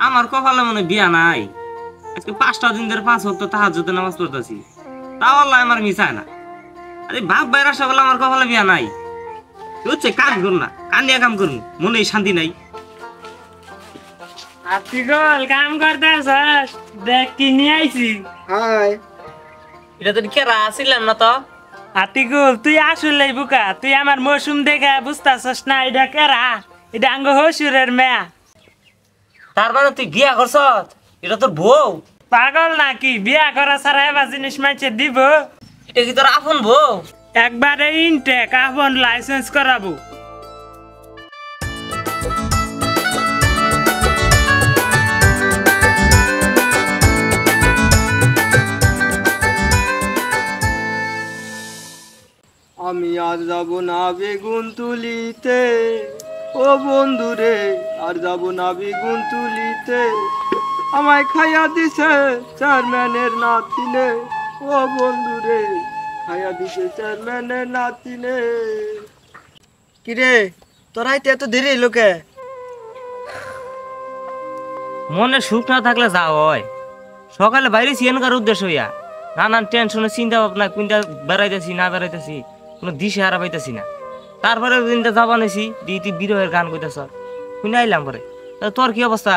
আমার কপালে মনে বিয়া নাই। আজকে 5টা দিন ধরে 5 ওয়াক্ত তাহাজ্জুদের নামাজ পড়তেছি, তাও আল্লাহ আমার মিশায় না। আরে বাপ বাইরা সকালে আমার কপালে বিয়া নাই হচ্ছে, কাজ করুন না, কান্দিয়া কাম করুন, মনে শান্তি নাই। আতিকুল কাম করতেছস? দেখ কি নিয়ে আইছি। হাই, এটা তো কেরা আসিলাম না তো। আতিকুল তুই আসলেই বুকা, তুই আমার মৌসুম দেখে বুঝতাছস না এটা কেরা? এটা আঙ্গ হসুরের মেয়া। তার মানে তুই বিয়া করছ? এটা তোর বউ? পাগল নাকি? বিয়া করা ছাড়া এবার জিনিস মাইছে দিব? এটা কি তোর আপন বউ? একবারে ইনটেক আপন লাইসেন্স করাবো। আমি আর যাব না বেগুন তুলিতে, ও বন্ধু রে, আর যাব না বেগুন তুলিতে। আমায় খাইয়া দিছে চেয়ারম্যানের নাতিনে, ও বন্ধু রে, খাইয়া দিছে চেয়ারম্যানের নাতিনে। কিরে তোরাইতে এত দেরি লোকে? মনে সুখ না থাকলে যা হয়। সকালে বাইরে সিএনকার উদ্দেশ্য হইয়া নানান টেনশনে চিন্তা ভাবনা, কোনটা বেড়াইতেছি না বেড়াইতেছি কোনো দিশে হারা পাইতেছি না। তারপরে দিনটা যাবা নেছি দিয়ে তুই বিরহের গান কইতেছ, শুনে আইলাম পরে। তোর কি অবস্থা?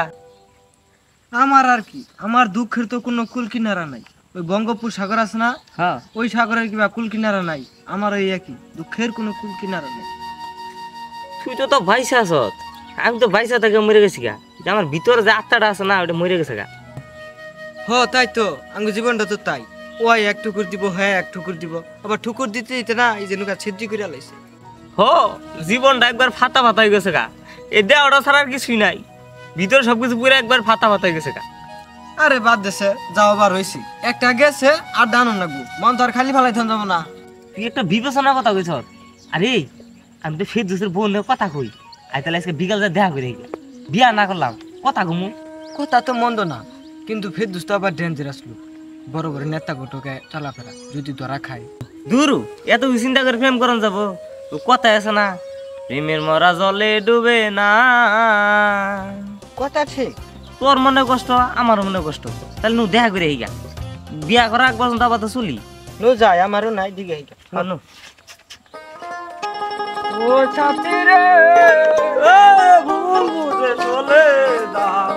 আমার আর কি, আমার দুঃখের তো কোনো কুল কিনারা নাই। ওই বঙ্গোপসাগর আছে না, হ্যাঁ, ওই সাগরের কিবা কুল কিনারা নাই। আমার ওই একই দুঃখের কোনো কুল কিনারা নাই। তুই তো ভাইসা আছ, আমি তো ভাইসা থেকে মরে গেছি গা। যে আমার ভিতরে যে আত্মাটা আছে না, ওটা মরে গেছে গা। হ তাই তো, আঙ্গ জীবনটা তো তাই। ওই এক ঠুকুর দিব, হ্যাঁ এক ঠুকুর দিব, আবার ঠুকুর দিতে দিতে না এই যে নুকা ছিদ্রি করে লাইছে। হো, জীবনটা একবার ফাতা ফাতা হয়ে গেছে গা। এ দেওয়াটা ছাড়া আর কিছুই নাই, ভিতরে সবকিছু পুরো একবার ফাতা ফাতা হয়ে গেছে গা। আরে বাদ দেশে যাও, বার হয়েছি একটা গেছে আর দানো লাগবো, মন তো আর খালি ফালাই থাম যাবো না। তুই একটা বিবেচনার কথা কইছ। আরে আমি তো ফেরদৌসের বোন কথা কই, আই তাহলে আজকে বিকাল যা দেখা করে বিয়া না করলাম কথা ঘুমু। কথা তো মন্দ না, কিন্তু ফের দুষ্ট আবার ডেঞ্জারাস লোক, বড় বড় নেতা গোটকে চলাফেরা যদি ধরা খায়। দূরু এত চিন্তা করে প্রেম করন যাব? ও কথায় আছে না, প্রেমের মরা জলে ডুবে না। কথা ঠিক, তোর মনে কষ্ট আমার মনে কষ্ট, তাহলে নু দেখা করে গা। বিয়া করা এক পর্যন্ত আবার তো চলি নো যায়, আমারও নাই দিকে নু। ও ছাতি রে, ভুল বুঝে চলে দাও।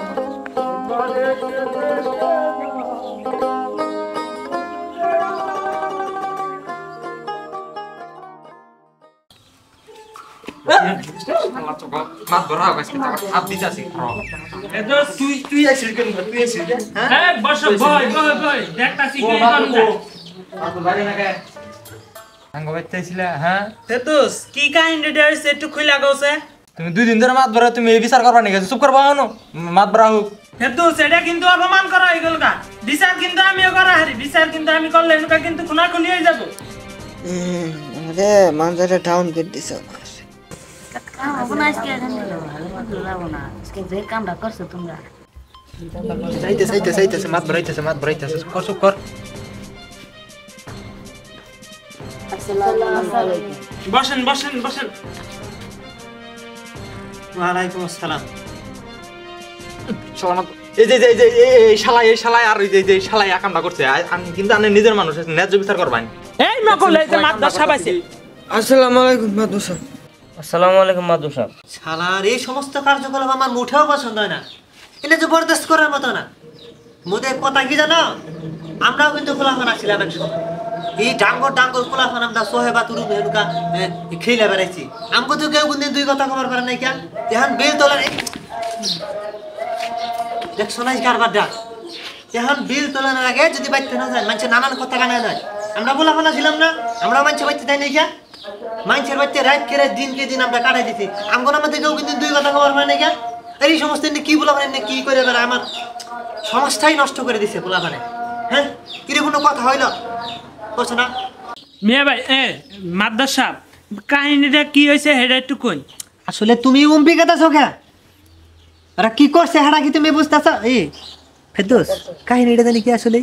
কি কাহিনী হয়েছে একটু খুলে গেছে? তুমি 2 দিন ধরে মাত ভরা, তুমি এই বিচার করবা নাকি? চুপ করবা না, মাত ভরা হোক। সেটা কিন্তু অপমান করা হয়ে গেল গা। বিচার কিন্তু আমিও করা হারি, বিচার কিন্তু আমি করলে এনুকা কিন্তু খুনাখুনি হয়ে যাবো। আরে মানজারে ডাউন করে দিছ। চাইতেছে মাত ভরাইতেছে কর, চুপ কর। বসেন বসেন বসেন। ওয়ালাইকুম আসসালাম। এই যে এই শালাই আর এই যে শালাই কামটা করছে, আমি কিন্তু আমি নিজের মানুষ, ন্যায্য বিচার করবানি। এই নকল এই যে মাদ্রাসা সাবাইছে। আসসালামু আলাইকুম মাদুসা। আসসালামু আলাইকুম মাদু সাহেব। শালার এই সমস্ত কার্যকলাপ আমার মুঠেও পছন্দ হয় না, এটা জবরদস্ত করার মতো না। মোদের কথা কি জানো, আমরাও কিন্তু খোলাফান ছিলাম এক সময়। এই ডাঙ্গর খোলাফান আমরা সোহেবা তুরু ভেনুকা খেলে বেড়াইছি। আমাকে তো কেউ কোনদিন 2 কথা খবর পারে নাই কেন? এখন বিল তোলার দেখছো না কারবারটা, এখন বিল তোলার আগে যদি বাইতে না যায় মানুষের নানান কথা কানে যায়। আমরা খোলাফানা ছিলাম না, আমরাও মানুষের বাইতে তাই নাই কে? মানুষের বাচ্চা রাতকে রাত দিনকে দিন আমরা কাটাই দিছি আমগোর আমাদের কেউ কিন্তু দুই কথা খবর মানে গা এই সমস্ত কি বলা মানে কি করে বেড়া আমার সমাজটাই নষ্ট করে দিছে বলা মানে হ্যাঁ কিরে কোনো কথা হইল বলছো না মিয়া ভাই মাদ্দার সাহেব কাহিনীটা কি হয়েছে সেটা একটু কই। আসলে তুমি অম্বিকাতা চোখা আর কি করছে হাড়া কি তুমি বুঝতেছ এই ফেরদৌস কাহিনীটা জানি কি আসলে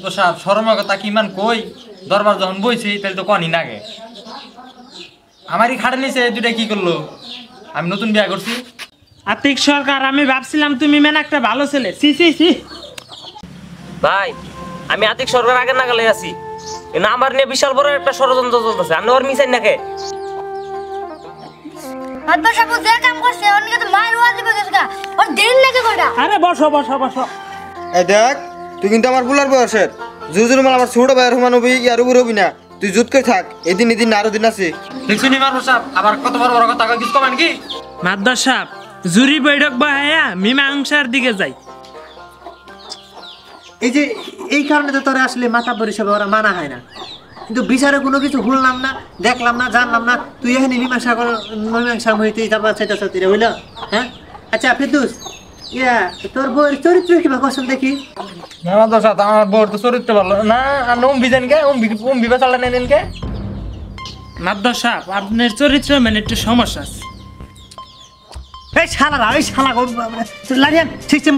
তো সাহেব শরমের কথা কি মান কই দরবার যখন বইছি তাহলে তো কনি নাগে আমারই খাটে নিছে দুটা কি করলো আমি নতুন বিয়া করছি আতিক সরকার আমি ভাবছিলাম তুমি মেন একটা ভালো ছেলে সি সি সি ভাই আমি আতিক সরকার আগে নাগালে আছি কিন্তু আমার নিয়ে বিশাল বড় একটা ষড়যন্ত্র চলতেছে আপনি ওর মিশাই নাকি মাদ্দার সাহেব যে কাম করছে অনেকে তো মার ওয়াজি বগেছে গা ওর দেন নাকি কইরা আরে বসো বসো বসো এই দেখ তুই কিন্তু আমার বুলার বয়সের জুজুর মাল আমার ছোট ভাইয়ের সমান হবি ইয়ার উপর হবি না তুই জুত করে থাক এদিন আরো দিন আছে দেখছি নি মারবো সাহেব আবার কত বড় বড় কথা কিছু কমেন কি মাদ্দার সাহেব জুরি বৈঠক বাহায়া মীমাংসার দিকে যাই। এই যে এই কারণে তো তোরা আসলে মাথা পরিষেবা ওরা মানা হয় না কিন্তু বিচারে কোনো কিছু শুনলাম না দেখলাম না জানলাম না তুই এখানে মীমাংসা হইতে তারপর সেটা সত্যি হইল হ্যাঁ আচ্ছা ফেরদৌস ইয়া তোর বউয়ের চরিত্র কিবা পছন্দ দেখি না তো সাহেব আমার বউর তো চরিত্র ভালো না আর ওম বিজান কে ওম বিবা চালা নেন কে মাদ্দার সাহেব আপনার চরিত্র মানে একটু সমস্যা আছে। এই শালা লাগান সিস্টেম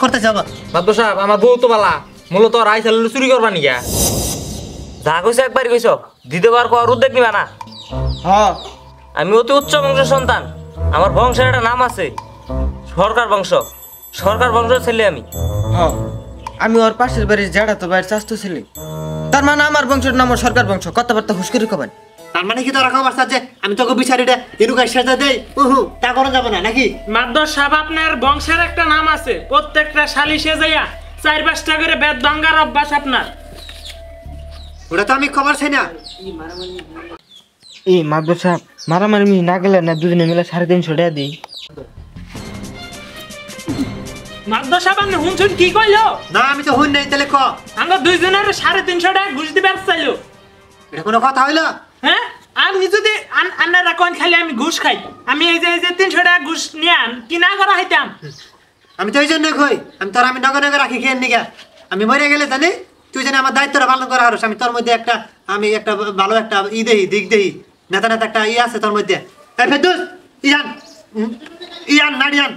করতে যাবো বাদু সাহেব আমার বউ তো বালা মূলত রাই চালু চুরি করবা নিকা যা কইছো একবার কইছো দ্বিতীয়বার কর উদ্যোগ নিবা না। হ্যাঁ আমি অতি উচ্চ বংশের সন্তান আমার বংশের একটা নাম আছে সরকার বংশ ছেলে আমি। হ্যাঁ আমি ওর পাশের বাড়ির জাড়া তো বাইরে চাস্ত ছিলি তার মানে আমার বংশের নাম সরকার বংশ কথাবার্তা হুশ করে কবেন তার মানে কি তোরা খবর আছে আমি তোকে বিচারিটা এরুকার সাজা দেই তা করা যাবে না নাকি মাদ্দার সাহেব আপনার বংশের একটা নাম আছে প্রত্যেকটা সালিশে যাইয়া 4-5টা করে বেদ ভাঙার অভ্যাস আপনার। ওটা তো আমি খবর চাই না এই মাদুর সাহেব মারামারি না গেলে না দুজনে মিলে 350 টাকা দিই মাদ্দার সাহেব আপনি শুনছেন কি কইলো না আমি তো হুন নাই তাহলে ক আমরা দুইজনের 350 টাকা ঘুষ দিবার চাইলো এটা কোনো কথা হইলো হ্যাঁ আমি যদি আন্নারা কোন খালি আমি ঘুষ খাই আমি এই যে 300 টাকা ঘুষ নিয়ে কি না করা হইতাম আমি তো এই জন্য কই আমি নগর রাখি খেয়ে নিগা আমি মরে গেলে জানি তুই জানি আমার দায়িত্বটা পালন করা হারস আমি তোর মধ্যে একটা ভালো একটা দিক দেহি নেতা একটা আছে তোর মধ্যে এই ফেরদৌস ইয়ান নাডিয়ান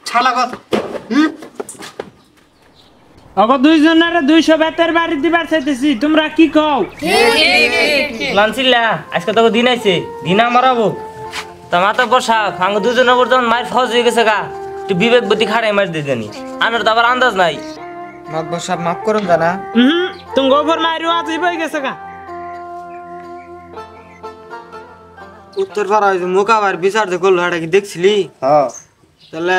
ছালা গো অগো দুইজনের 200 বেতের বাড়ি দিবার চাইতেছি তোমরা কি কও লানছিলা আজকে তোকে দিন আইছে দিন আমারাবো তা মাথা বসা আঙ্গ দুজনের উপর যখন মায়ের ফজ হয়ে গেছে গা একটু বিবেক বুদ্ধি খাড়াই মার দিয়ে জানি আনার তো আবার আন্দাজ নাই। মাদুর সাহেব মাফ করুন জানা তুমি গোবর মাইরু আজ হয়ে গেছে গা উত্তর পাড়া ওই যে মোকাবার বিচার যে করলো এটা কি দেখছিলি হ্যাঁ তাহলে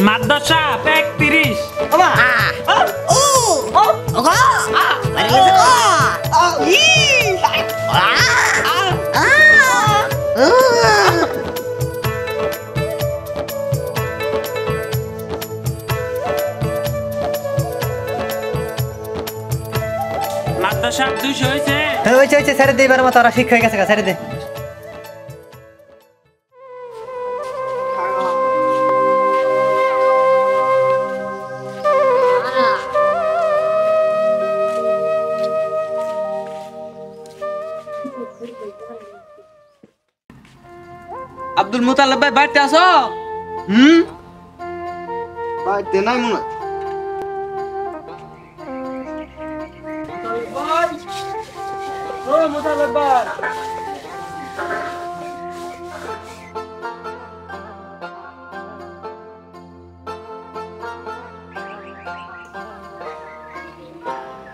মাদ্রাসা 31 মাদ্রাসা 200 হয়েছে হয়েছে ছেড়ে দে এবার মতো ওরা ঠিক হয়ে গেছে ছেড়ে দে আব্দুল মুতাল্লিব ভাই বাড়িতে আসো বাড়িতে নাই মনে হয়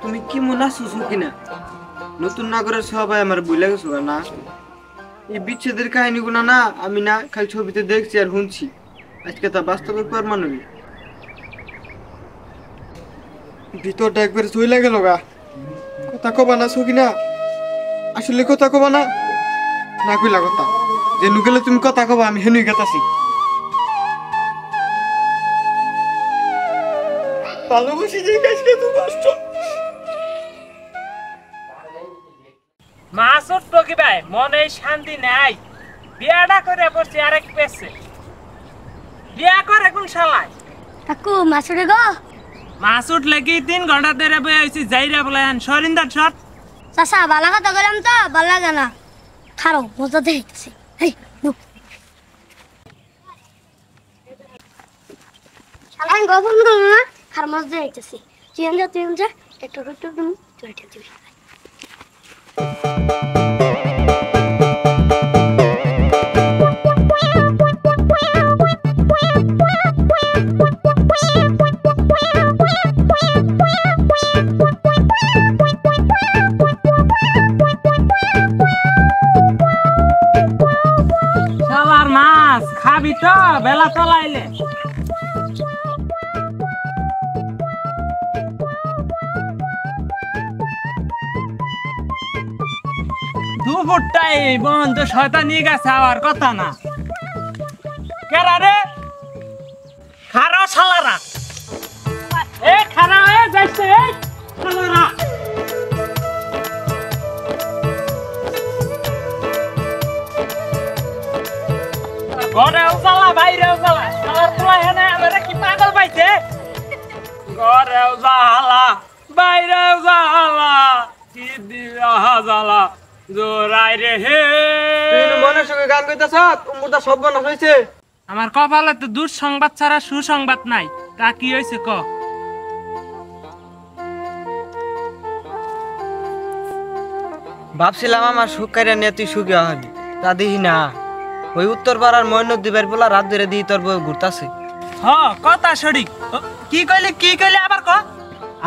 তুমি কি মনে আছো কিনা নতুন নাগরের সবাই আমার ভুলে গেছো না এই বিচ্ছেদের কাহিনীগুলো না আমি না খালি ছবিতে দেখছি আর শুনছি আজকে তা বাস্তবে প্রমাণ হইল ভিতরটা একবার চইলা গেল গা কথা কবা না সকিনা আসলে কথা কবা না না কইলা কথা যে নুকেলে তুমি কথা কবা আমি হেনুই গেতাছি। ভালোবাসি যে গাছকে তো কষ্ট। মাসুদ টকি ভাই মনে শান্তি নাই, বিয়াটা করে পড়ছি আরেক পেছে। বিয়া করে কোন শালায়? কাকু মাছুরে গো। মাসুদ লেগে 3 ঘন্টা ধরে বই আইছি, যাইরা বলে সরিন্দার শট। চাচা বালা কথা গেলাম তো ভালো লাগে না, খারো মজা দেখছি। হেই শালাই গোপন করো না, খার মজা দেখতেছি। তুই যা একটু তুই দিবি। শালার মাছ খাবি তো বেলা চলাইলে। দুপুরটাই বন্ধ শয়তানি গেছে আবার কথা না। কেরা রে? খারা শালারা। খারা হয়ে যাচ্ছে শালারা। ঘরেও জ্বালা বাইরেও জ্বালা, শালার পোলা হেনে আমারে কি পাগল পাইছে? ঘরেও জ্বালা বাইরেও জ্বালা, কি দিয়া জ্বালা জোরাই রে হে। তুই মনের সঙ্গে গান কইতাছ, উম্মুরটা সব বানা হইছে। আমার কপালে তো দুঃসংবাদ ছাড়া সুসংবাদ নাই। তা কি হয়েছে ক? ভাবছিলাম আমার সুখ কাইরা নিয়ে তুই সুখী হবি, তা দেখি না ওই উত্তর পাড়ার মৈনক দিবার বলা রাত ধরে দিয়ে তোর বউ ঘুরতাছে। হ কথা সঠিক। কি কইলি আবার ক?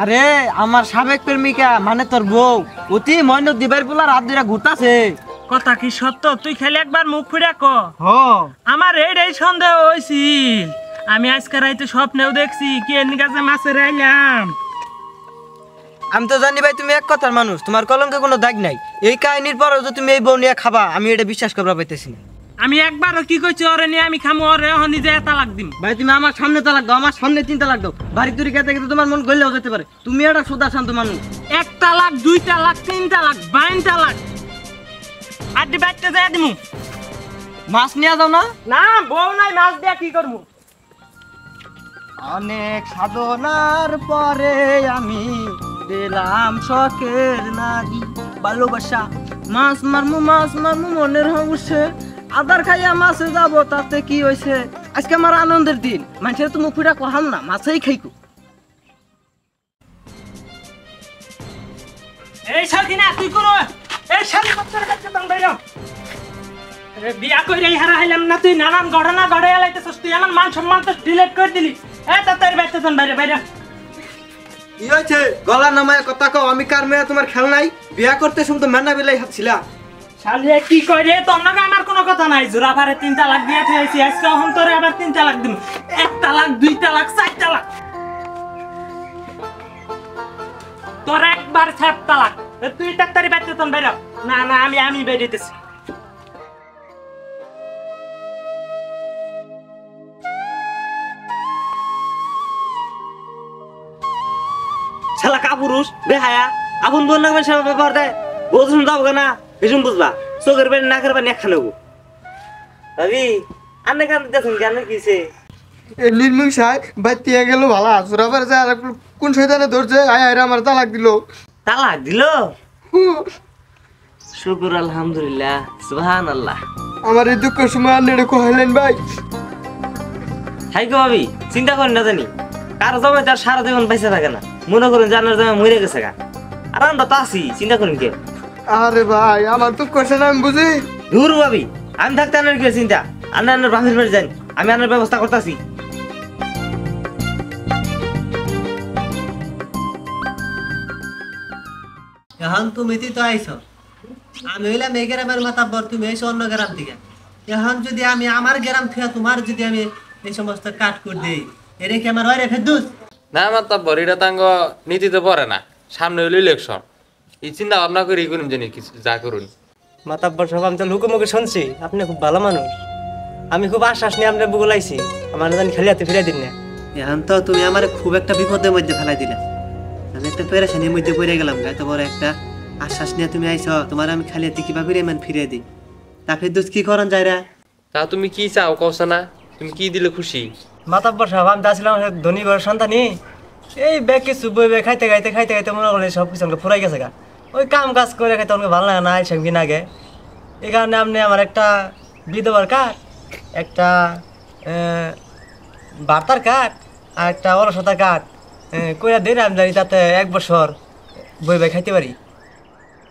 আরে আমার সাবেক প্রেমিকা মানে তোর বউ অতি মৈনক দিবার বলা রাত ধরে ঘুরতাছে। কথা কি সত্য? তুই খালি একবার মুখ ফুড়া ক। হ আমার এই সন্দেহ হয়েছিল। আমি আজকে রাইতে স্বপ্নেও দেখছি কি এর কাছে মাছের আইলাম। আমি তো জানি ভাই তুমি এক কথার মানুষ, তোমার কলঙ্কে কোনো দাগ নাই। এই কাহিনীর পরেও যে তুমি এই বউ নিয়ে খাবা আমি এটা বিশ্বাস করবা পাইতেছি না। আমি একবারও কি কইছি ওরে নিয়ে আমি খামু, ওরে নিজে তালাক দিম। ভাই তুমি আমার সামনে তালাক দাও, আমার সামনে 3 তালাক দাও। বাড়ি তুই খেতে খেতে তোমার মন গলেও যেতে পারে। তুমি একটা সুদা শান্ত মানুষ। 1 তালাক 2 তালাক 3 তালাক 22 তালাক আড্ডি বাইতে যায় দিমু। মাছ নিয়ে যাও না। না বউ নাই, মাছ দিয়া কি করবো? অনেক সাধনার পরে আমি দিলাম শখের নারী ভালোবাসা। মাছ মারমু মনের হংসে, আদার খাইয়া মাছে যাব তাতে কি হয়েছে? আজকে আমার আনন্দের দিন, মানুষের তো মুখ ফুটা কহাম না, মাছেই খাইকু। এই শালকিনা তুই করো, এই শালি বাচ্চার কাছে তং বাইরো। বিয়া কইরে হারা হইলাম না, তুই নানান ঘটনা ঘটে আলাইতেছস। তুই আমার মান সম্মান তো ডিলিট করে দিলি। তাড়াতাড়ি বাইতে তং বাইরে বাইরে। কি হয়েছে? গলা নামায় কথা কও। আমি কার মেয়ে তোমার খেল নাই? বিয়া করতে শুধু মেনা বেলাই হাতছিলা। শালিয়া কি কইরে? তোর নাকি আমার কোনো কথা নাই। জোড়া পারে 3 তালাক দিয়া থাইছি, আজকে এখন তোরে আবার 3 তালাক দিমু। 1 তালাক 2 তালাক 4 তালাক। তোর একবার 7 তালাক। তুই তাড়াতাড়ি বাইতে তং বাইরে। না আমি বাইরেতেছি। শালা কাপুরুষ বেহায়া আপন বোন নামে সব ব্যাপার দেয়। বুঝুন দাও না ভীষণ বুঝবা, চোখের পানি নাকের পানি একখানে নেবো। ভাবি আন্নে কান দেখুন কেন কিছে নির্মুং সাহেব বাইতে গেল ভালা সুরাবার যায়। আর কোন শয়তানে ধরছে? আয় আয় আমার তালাক দিল। তালাক দিল? শুকুর আলহামদুলিল্লাহ, সুবহানাল্লাহ। আমার এই দুঃখের সময় আন্নে কহাইলেন ভাই। হাই গো ভাবি চিন্তা করেন না জানি কারো জমে তার সারা জীবন বেঁচে থাকে না। মনে করুন জানার জমে মরে গেছে গা, আর আমরা তো আছি, চিন্তা করেন কে? আরে ভাই আমার তো করছে না, আমি বুঝি। দূর ভাবি আমি থাকতে আনার কি চিন্তা? আন্নার বাপের বাড়ি যান, আমি আনার ব্যবস্থা করতেছি। এখন তুমি তো আইছো, আমি হইলাম এই গ্রামের মাতাব্বর, তুমি এসো অন্য গ্রাম থেকে। এখন যদি আমি আমার গ্রাম থেকে তোমার যদি আমি এই সমস্ত কাট করে দিই, এরে কি আমার হয় রে ফেদুস? না আমার তা বড়িটা তাঙ্গ নীতিতে পড়ে না। সামনে হইলো ইলেকশন, এই চিন্তা ভাবনা করি করুন জানি কিছু যা করুন। মাতাব্বর সব আমি তো লুকে মুখে শুনছি আপনি খুব ভালো মানুষ। আমি খুব আশ্বাস নিয়ে আপনার বুকে লাইছি, আমার জানি খালি হাতে ফিরে দিন না। এখন তো তুমি আমার খুব একটা বিপদের মধ্যে ফেলাই দিলে, আমি একটা পেরেশানির মধ্যে পড়ে গেলাম। এত বড় একটা আশ্বাস নিয়ে তুমি আইছো, তোমার আমি খালি হাতে কিভাবে ফিরিয়ে দিই? তা ফেরদৌস কি করেন যায় রে? তা তুমি কি চাও কওছ না? তুমি কি দিলে খুশি? মাতাব্বর সাহেব আমি যাচ্ছিলাম ধনী ঘরের সন্তানই, এই ব্যাগ কিছু বই খাইতে খাইতে খাইতে খাইতে মনে করেন সব কিছু আমাকে ফুরাই গেছে গা। ওই কাম কাজ করে খাইতে আমাকে ভালো লাগে না সেদিন আগে। এই কারণে আপনি আমার একটা বিধবার কার্ড, একটা বার্তার কার্ড আর একটা অলসতার কার্ড কইরা দিন, আমি জানি তাতে 1 বছর বই বই খাইতে পারি।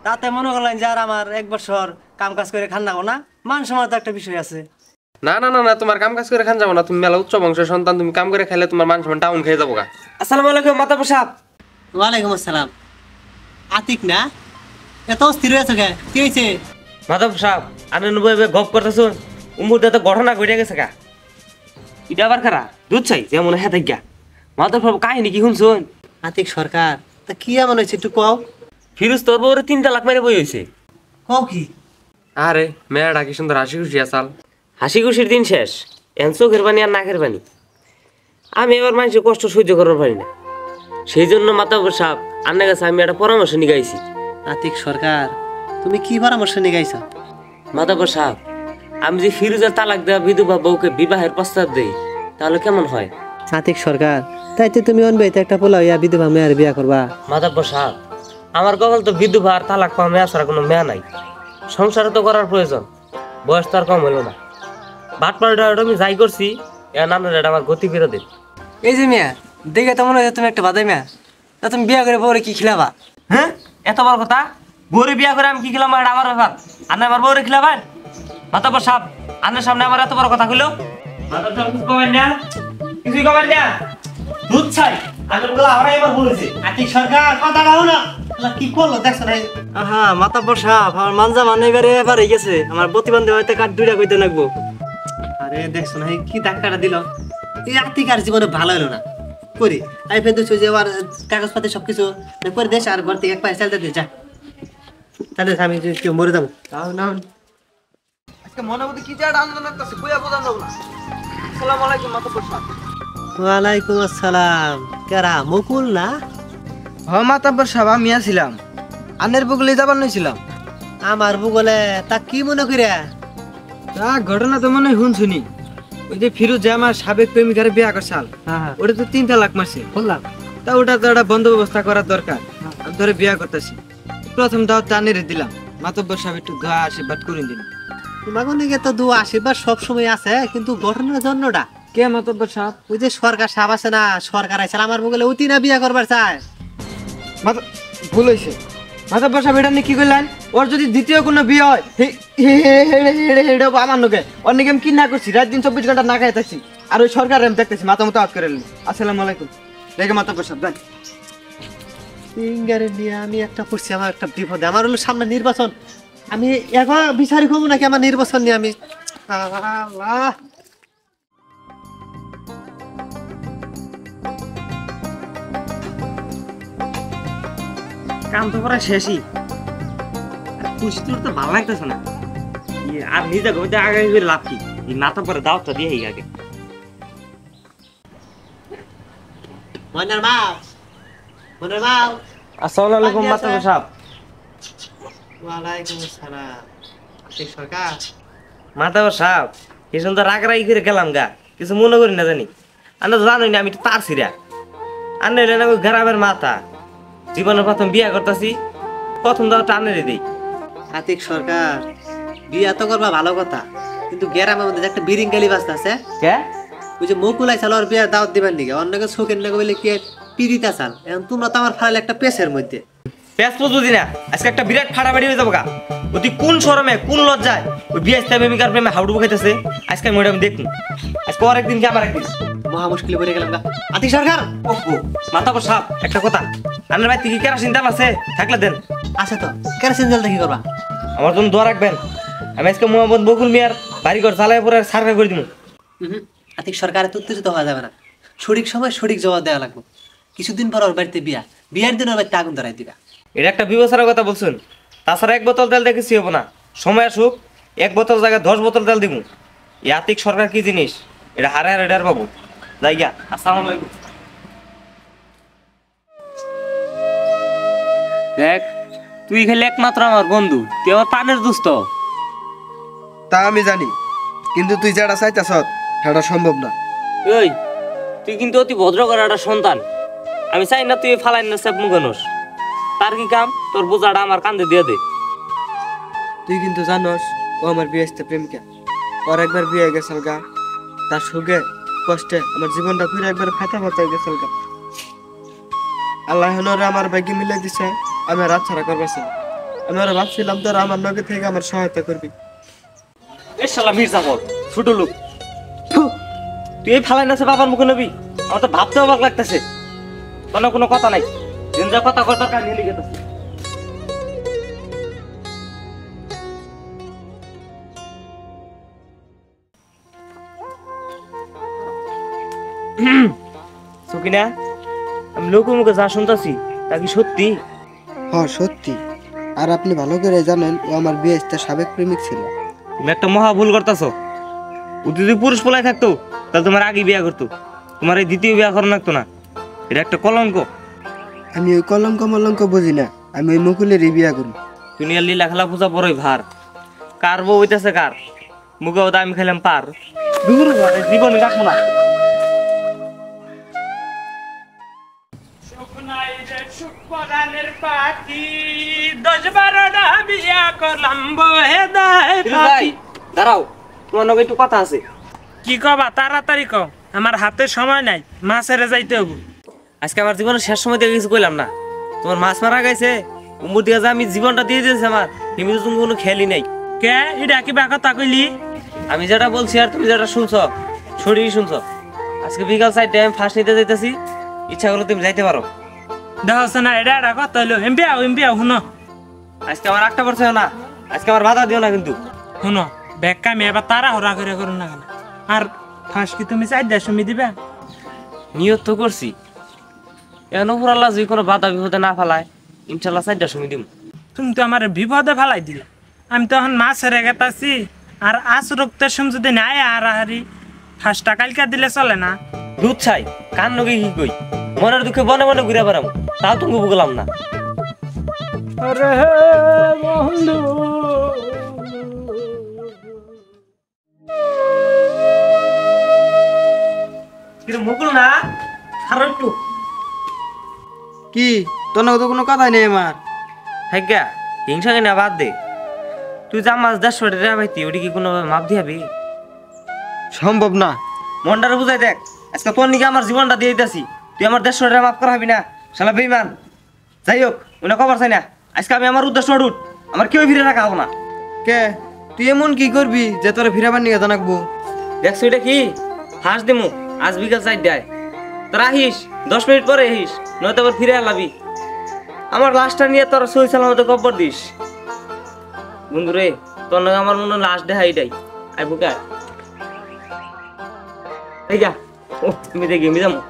তাতে মনে করলেন যে আর আমার 1 বছর কাম কাজ করে খান না না, মান সম্মান তো একটা বিষয় আছে। না না না না, তোমার কাম কাজ করে খান যাবো না, তুমি মেলা উচ্চ বংশের সন্তান, তুমি কাম করে খাইলে তোমার মান সম্মান টাউন খেয়ে যাবো গা। আসসালামু আলাইকুম মাতাব্বর সাহেব। ওয়ালাইকুম আসসালাম। আতিক না, এত স্থির হয়েছে কে? কি হয়েছে? মাতাব্বর সাহেব আনন্দ বই গপ করতেছুন, উমুরতে তো ঘটনা ঘটে গেছে গা। এটা আবার খারা দুধ চাই যেমন হ্যাঁ গা। মাতাব্বর সাহেব কাহিনী কি শুনছুন? আতিক সরকার তা কি এমন হয়েছে একটু কও। ফিরোজ তোর বউরে 3 তালাক মেরে বই হয়েছে। কও কি? আরে মেয়েটা কি সুন্দর হাসি খুশি আসাল। হাসি খুশির দিন শেষ, এখন চোখের পানি আর নাকের পানি। আমি এবার মানুষের কষ্ট সহ্য করার পারি না, সেই জন্য মাতাব্বর সাহেব আপনার কাছে আমি একটা পরামর্শ নিয়ে গাইছি। আতিক সরকার তুমি কি পরামর্শ নিয়ে গাইছ? মাতাব্বর সাহেব আমি যে ফিরোজের তালাক দেওয়া বিধবা বউকে বিবাহের প্রস্তাব দেই তাহলে কেমন হয়? আতিক সরকার তাইতে তুমি অনবাইতে একটা পোলা হইয়া বিধবা মেয়ের বিয়া করবা? মাতাব্বর সাহেব আমার কপাল তো বিধবা আর তালাক পাওয়া মেয়া ছাড়া কোনো মেয়া নাই। সংসারে তো করার প্রয়োজন, বয়স তো আর কম হলো না। বাটপাড়া আমি যাই করছি এর নামের এটা আমার গতি ফিরে দিন। এই যে মেয়া দেখে তো মনে হয় তুমি একটা বাদাই মেয়া, তা তুমি বিয়া করে বউরে কি খিলাবা? হ্যাঁ এত বড় কথা, বউরে বিয়া করে আমি কি খেলাম এটা আমার ব্যাপার, আর না আমার বউরে খিলাবেন? মাতাব্বর সাহেব আপনার সামনে আমার এত বড় কথা কইলো? মাতাব্বর সাহেব কিছু কমেন না, কিছুই কমেন না, দুধ চাই আনন্দগুলো আমরাই এবার বলেছি। আতিক সরকার কথা গাও না, কি করলো দেখছ না? আহা মাতাব্বর সাহেব আমার মানজা মানে এবারে গেছে, আমার প্রতিবন্ধী হয়তো কাঠ 2টা কইতে লাগবো। আরে দেখছ না কি ধাক্কাটা দিল? এই আতিক আর জীবনে ভালো হলো না। করি আই ফের দুই যে আর কাগজপাতি সবকিছু করে দেশ আর ঘর থেকে এক পায়ে চালতে দে যা, তাহলে আমি কেউ মরে যাবো। আজকে মনে মধ্যে কি যে একটা আন্দোলন করতেছে কইয়া বোঝান যাবো না। আসসালামু আলাইকুম মাতাব্বর সাহেব। ওয়ালাইকুম আসসালাম। কেরা মুকুল না? হ্যাঁ মাতাব্বর সাহেব আমি আছিলাম, আনের বুগলে যাবার নইছিলাম। আমার ভূগোলে তা কি মনে করিয়া? তা ঘটনা তো মনে হয় শুনছুনি, ওই যে ফিরোজ যে আমার সাবেক প্রেমিকারে বিয়া করছাল, ওটা তো 3 তালাক মারছে বললাম তা ওটা তো একটা বন্ধ ব্যবস্থা করার দরকার। আমি ধরে বিয়া করতেছি, প্রথম দাও টানেরে দিলাম। মাতাব্বর সাহেব একটু দোয়া আশীর্বাদ করে দিন। তোমাকে নিয়ে তো দোয়া আশীর্বাদ সবসময় আছে, কিন্তু ঘটনার জন্যটা কে মাতাব্বর সাহেব? ওই যে সরকার সাহেব আছে না, সরকার আছে আমার ভূগোলে অতি না বিয়া করবার চায়। ভুল হয়েছে মাতাব্বর সাহেব, এটা নিয়ে কি করলেন? ওর যদি দ্বিতীয় কোনো বিয়ে হয় আমার লোকে অনেক আমি কি না করছি, রাত দিন 24 ঘন্টা না খাইতেছি, আর ওই সরকার আমি দেখতেছি মাথা মতো হাত করে নিল। আসসালামু আলাইকুম। দেখে মাতাব্বর সাহেব দেন সিঙ্গারে নিয়ে আমি একটা করছি, আমার একটা বিপদে। আমার হলো সামনে নির্বাচন, আমি এখন বিচারি করবো নাকি আমার নির্বাচন নিয়ে? আমি আল্লাহ কাম তো করা শেষই, খুশি তোর তো ভালো লাগতেছে না। আর নিজে ঘুরতে আগে করে লাভ কি? এই মাথা পরে দাওয়াতটা দিয়ে আগে। মনের মাও, মনের মাও। আসসালামু আলাইকুম মাতাব্বর সাহেব। ওয়ালাইকুম আসসালাম। আতিক সরকার মাতাব্বর সাহেব এই সুন্দর রাগরাগি করে গেলাম গা, কিছু মনে করি না জানি। আমরা তো জানোই না আমি তো তার ছিরা, আর নইলে না ওই গ্রামের মাথা, জীবনের প্রথম বিয়া করতেছি, প্রথম দাও টানেরে দিই। আতিক সরকার বিয়া তো করবা ভালো কথা, কিন্তু গ্রামের মধ্যে যে একটা বিরিঙ্গালি বাস্তা আছে, কে? ওই যে মুকুল আইসাল ওর বিয়ার দাওয়াত দিবেন নাকি? অন্যকে শোকেন না বলে কি পিড়িতা চাল? এখন তোমরা তো আমার ফাড়ালে একটা পেছের মধ্যে। পেঁচ বুঝি না, আজকে একটা বিরাট ফাড়াফাড়ি হয়ে যাবো গা। অতি কোন শরমে কোন লজ্জায় ওই বিয়া প্রেমিকার প্রেমে হাউডুবু খাইতেছে, আজকে আমি ওটা দেখুন। আজকে আর একদিন কি আমার একদিন মহা মুশকিলে পড়ে গেলাম গা। আতিক সরকার ওহো মাতাব্বর সাহেব একটা কথা, আপনার বাড়িতে কি কেরাসিন তেল আছে? থাকলে দেন। আছে তো, কেরোসিন জলটা কি করবা? আমার জন্য দোয়া রাখবেন, আমি আজকে মোহাম্মদ বকুল মিয়ার বাড়িঘর জ্বালায় পরে সার্ভে করে দিব। আতিক সরকারের উত্তেজিত হওয়া যাবে না, সঠিক সময় সঠিক জবাব দেওয়া লাগবে। কিছুদিন পর ওর বাড়িতে বিয়া, বিয়ার দিন ওর বাড়িতে আগুন ধরাই দিবা। এটা একটা বিবেচনার কথা বলছেন, তাছাড়া 1 বোতল তেল দেখেছি হবো না। সময় আসুক 1 বোতল জায়গায় 10 বোতল তেল দিব। এই আতিক সরকার কি জিনিস, এটা হারে হারে ডের পাবো। যাই গিয়া, আসসালামু আলাইকুম। দেখ, তুই খালি একমাত্র আমার বন্ধু, তুই আমার প্রাণের দোস্ত। তা আমি জানি, কিন্তু তুই যেটা চাইতেছ সেটা সম্ভব না। এই, তুই কিন্তু অতি ভদ্র করা একটা সন্তান। আমি চাই না তুই ফালাই না সেপ মুখানোস। তার কি কাম, তোর বোঝাটা আমার কান্দে দিয়ে দে। তুই কিন্তু জানোস ও আমার বিয়েতে প্রেমিকা। ওর একবার বিয়ে গেছিল গা, তার সুখে কষ্টে আমার জীবনটা ফিরে একবার ফাটা ফাটা গেছিল গা। আল্লাহ ওরে আমার ভাগ্যে মিলে দিছে, আমি রাত ছাড়া করবেছি। আমি ওরা ভাবছিলাম তোরা আমার নগে থেকে আমার সহায়তা করবি। এ শালা মির্জাফর, ছোট লোক। থু, তুই এই ফালাই না সে বাবার মুখে নবি, আমার তো ভাবতে অবাক লাগতেছে। কোনো কথা নাই, দিন যা কথা কথা কান নিয়ে গেতেছে। সুকিনা, আমি লোকের মুখে যা শুনতেছি তা কি সত্যি? হ্যাঁ সত্যি। আর আপনি ভালো করে জানেন ও আমার বিয়েতে সাবেক প্রেমিক ছিল। তুমি একটা মহা ভুল করতেছো। ও যদি পুরুষ পোলায় থাকতো তাহলে তোমার আগে বিয়ে করতো, তোমার এই দ্বিতীয় বিয়ে করানো লাগতো না। এটা একটা কলঙ্ক। আমি ওই কলঙ্ক মলঙ্ক বুঝি না, আমি ওই মুকুলেরই বিয়ে করি। তুমি আর লীলা খেলা পূজা পড়োই ভার। কার বউ হইতেছে কার, মুখে ওটা আমি খেলাম পার। জীবন রাখবো না। শুকনাই রে শুকরানের পাখি 10-12টা বিয়া করলাম বহে দেয় ফাঁকি। দাঁড়াও, তোমার নগে একটু কথা আছে। কি কবা তাড়াতাড়ি কও, আমার হাতে সময় নাই, মাছেরে যাইতে হবো। আজকে আমার জীবনের শেষ সময় দিয়ে কিছু কইলাম না। তোমার মাছ মারা গেছে, উমর দিয়ে যে আমি জীবনটা দিয়ে দিয়েছি আমার, তুমি তো তুমি কোনো খেয়ালই নাই। কে এটা কি বা কথা কইলি? আমি যেটা বলছি আর তুমি যেটা শুনছো সঠিকই শুনছো। আজকে বিকাল 4টায় আমি ফার্স্ট নিতে যাইতেছি, ইচ্ছা করলে তুমি যাইতে পারো। দেখছ না এটা একটা কথা হইলো। এমবিয়া শুনো, আজকে আমার একটা পড়ছে না, আজকে আমার বাধা দিও না কিন্তু। শুনো ব্যাগটা আমি এবার তারা হরা করে করুন না কেন। আর ফার্স্ট কি তুমি 4টার সময় দিবে? নিয়ত তো করছি, এখন উপর আল্লাহ যদি কোনো বাধা বিপদে না ফেলায় ইনশাল্লাহ 4টার সময় দিব। তুমি তো আমার বিপদে ফেলাই দিলে। আমি তো এখন মাছ হেরে গেতাছি, আর আজ রক্তের সময় যদি নাই আর হারি ফার্স্টটা কালকে দিলে চলে না? দুধ ছাই কান নগে কি কই, মনের দুঃখে বনে বনে ঘুরে বেড়াম, তাও তুমি বুঝলাম না। আরে বন্ধু, কিন্তু মুকুল না আর একটু কি তোর তো কোনো কথাই নেই আমার। হ্যাঁ, হিংসা কিনা বাদ দে। তুই যা মাছ 150 টাকা পাইতি, ওটি কি কোনো মাপ দিয়াবি? সম্ভব না। মনটারে বুঝাই দেখ, আজকে তোর নিকে আমার জীবনটা দিয়ে দিতেছি, তুই আমার 150 টাকা মাফ করা হবি না? শালা বেইমান। যাই হোক, উনি খবর চাই না। আজকে আমি আমার উদ্দেশ্য উঠ, আমার কেউ ফিরে রাখা হবো না। কে তুই এমন কি করবি যে তোরা ফিরাবার নিয়ে জানাকবো? দেখছো এটা কি ফাঁস দিমু আজ বিকাল 4টায়। তোরা আহিস, 10 মিনিট পরে আহিস, নয়তো আবার ফিরে আলাবি। আমার লাশটা নিয়ে তোরা সই সালামতে কবর দিস। বন্ধু রে, তোর নাকি আমার মনে লাশ দেখাই এটাই। আই বুকা এই যা, ও তুমি দেখি আমি যাবো।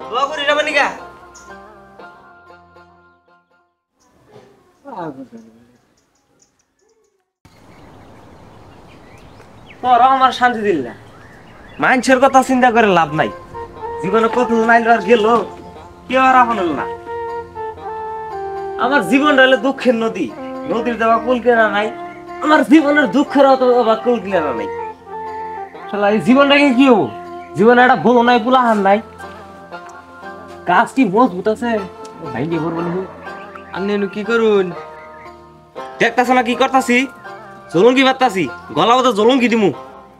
দোয়া করি না মানিকা। তোরা আমার শান্তি দিল না। মানুষের কথা চিন্তা করে লাভ নাই। জীবনে কত নাইল আর গেল, কেউ আর আপন হলো না। আমার জীবন হলো দুঃখের নদী, নদীর দেওয়া কুল কেনা নাই। আমার জীবনের দুঃখের অত কুল কেনা নাই। শালা এই জীবনটাকে কি হবো? জীবনে একটা বউ নাই, পুলাহান নাই। গাছ কি মজবুত আছে ভাই নিয়ে পড়বো না। আপনি কি করুন? দেখতেছ না কি করতাছি? জলঙ্গি বাত্তাছি, গলা মতো জলঙ্গি দিমু।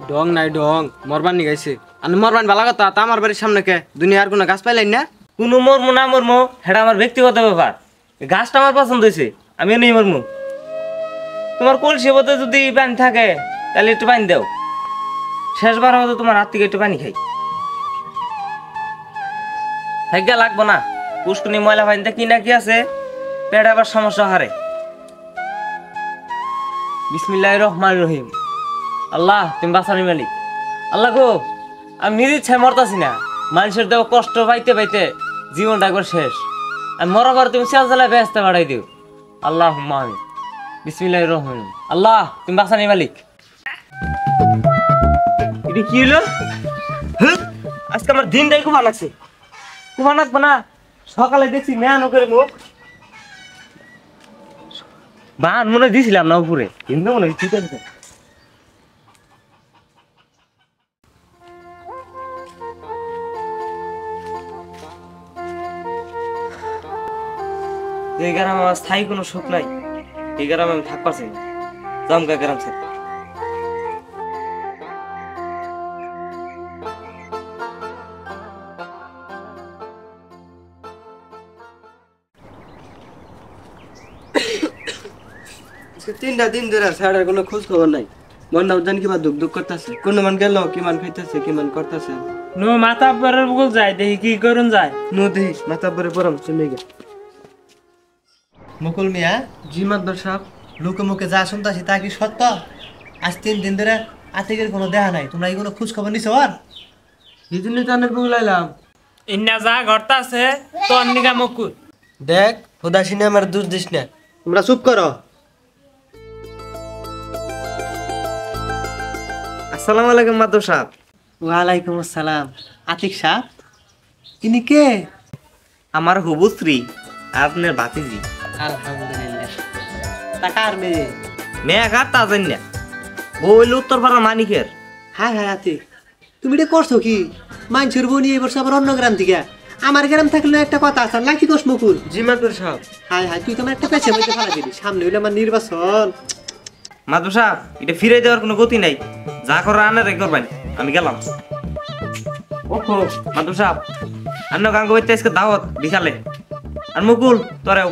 ডং নাই ডং, মরবান নি গাইছে। আমি মরবান ভালো কথা, তা আমার বাড়ির সামনে কে দুনিয়ার কোনো গাছ পাইলেন না? কোনো মরমো না মরমো সেটা আমার ব্যক্তিগত ব্যাপার। গাছটা আমার পছন্দ হয়েছে, আমি এনেই মরমু। তোমার কলসি বোধে যদি পানি থাকে তাহলে একটু পানি দাও। শেষবার হয়তো তোমার হাত থেকে একটু পানি খাই। থাকা লাগবো না, পুষ্কুনি ময়লা পানিতে কি না কি আছে, পেট আবার সমস্যা হারে। বিসমিল্লাহির রহমানির রহিম। আল্লাহ তুমি বাঁচানি মালিক। আল্লাহ গো, আমি নিজের ইচ্ছায় মরতাছি না, মানুষের দেওয়া কষ্ট পাইতে পাইতে জীবনটা একবার শেষ। আমি মরাবার তুমি চাল চালায় ব্যস্ত বাড়াই দিও। আল্লাহুম্মা আমিন। বিসমিল্লাহির রহমানির রহিম। আল্লাহ তুমি বাঁচানি মালিক। এটা কি হলো? আজকে আমার দিনটাই খুব আনাচ্ছে, খুব আনাকবো না। সকালে দেখছি মেয়ানো করে মুখ বান মনে দিয়েছিলাম না উপরে, কিন্তু মনে হয় ঠিক আছে। এই গ্রামে আমার স্থায়ী কোনো সুখ নাই, এই গ্রামে আমি থাকতে পারছি না। জমকা গ্রাম স্যার। আজকে 3টা দিন ধরে স্যারের কোনো খোঁজ খবর নাই। মন্না জানি কিবা দুঃখ দুঃখ করতেছে, কোন মান গেল কি মান খাইতেছে কি মান করতেছে। নো মাথা পরের বগল যায়, দেখি কি করুন যায়। নো দেখিস মাথা পরে পরম চলে গে। মুকুল মিয়া, জি মাদবর সাহেব। লোকে মুখে যা শুনতাছি তা কি সত্য? আজ 3 দিন ধরে আতিকের কোনো দেখা নাই, তোমরা এই কোনো খোঁজ খবর নিছো? আর এই জন্য জানের বগলাইলাম। ইন্না যা ঘরটা আছে তোর নিগা মুকুল। দেখ হুদাসিনে আমার দোষ দিস না, তোমরা চুপ করো। আসসালামু আলাইকুম মাদবর সাহেব। ওয়ালাইকুম আসসালাম। আতিক সাহেব, ইনি কে? আমার হুবুশ্রী আর আপনার ভাতিজি। আলহামদুলিল্লাহ। টাকার মেয়ে। মেয়ে ঘাট তা জানি না, ও হইল উত্তরপাড়া মানিকের। হ্যাঁ হ্যাঁ আতিক, তুমি এটা করছো কি? মানুষের বউ নিয়ে বসে আবার অন্য গ্রাম থেকে। আমার গ্রাম থাকলে একটা কথা আছে না, কি দোষ মুকুল? জি মাদবর সাহেব। হাই হাই, তুই তো আমার একটা পেছে মধ্যে ফেলা দিবি। সামনে হইলে আমার নির্বাচন। মাদবর সাহেব এটা ফিরে দেওয়ার কোনো গতি নাই, যা করার আনারে করবেন। আমি গেলাম। ওহো মাদবর সাহেব, আন্ন গাঙ্গ আজকে দাওয়াত বিকালে। আর মুকুল তোরাও।